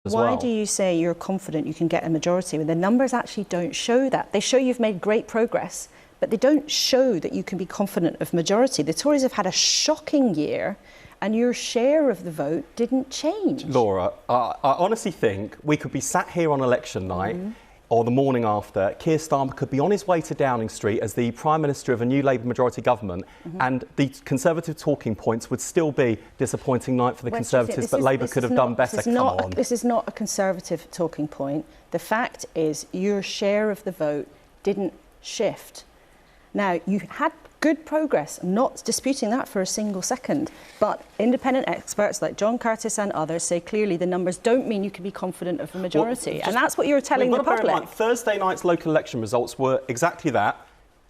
as well. Why do you say you're confident you can get a majority when the numbers actually don't show that? They show you've made great progress, but they don't show that you can be confident of majority. The Tories have had a shocking year and your share of the vote didn't change. Laura, I honestly think we could be sat here on election night or the morning after. Keir Starmer could be on his way to Downing Street as the Prime Minister of a new Labour majority government, and the Conservative talking points would still be disappointing night for the Conservatives, but Labour could have done better. This is not a Conservative talking point. The fact is your share of the vote didn't shift. Now, you had good progress. I'm not disputing that for a single second. But independent experts like John Curtis and others say clearly the numbers don't mean you can be confident of a majority. And that's what you're telling the public. Thursday night's local election results were exactly that.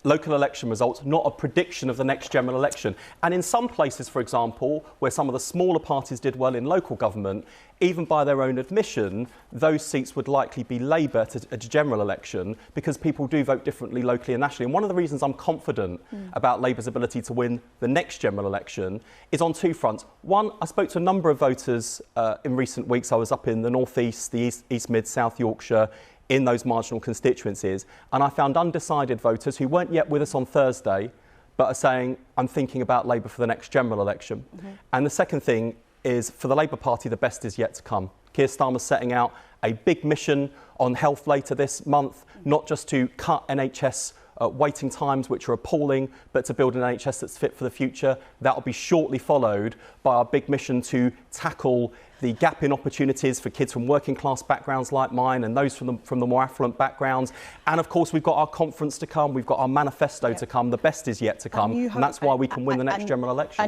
Local election results, not a prediction of the next general election. And in some places, for example, where some of the smaller parties did well in local government, even by their own admission, those seats would likely be Labour at a general election because people do vote differently locally and nationally. And one of the reasons I'm confident about Labour's ability to win the next general election is on two fronts. One, I spoke to a number of voters in recent weeks. I was up in the North East, the East Mid, South Yorkshire, in those marginal constituencies, and I found undecided voters who weren't yet with us on Thursday but are saying, I'm thinking about Labour for the next general election. And the second thing is, for the Labour Party, the best is yet to come. Keir Starmer's setting out a big mission on health later this month, not just to cut NHS waiting times, which are appalling, but to build an NHS that's fit for the future. That will be shortly followed by our big mission to tackle the gap in opportunities for kids from working class backgrounds like mine and those from the more affluent backgrounds. And of course, we've got our conference to come, we've got our manifesto to come, the best is yet to come, and that's why we can win the next general election.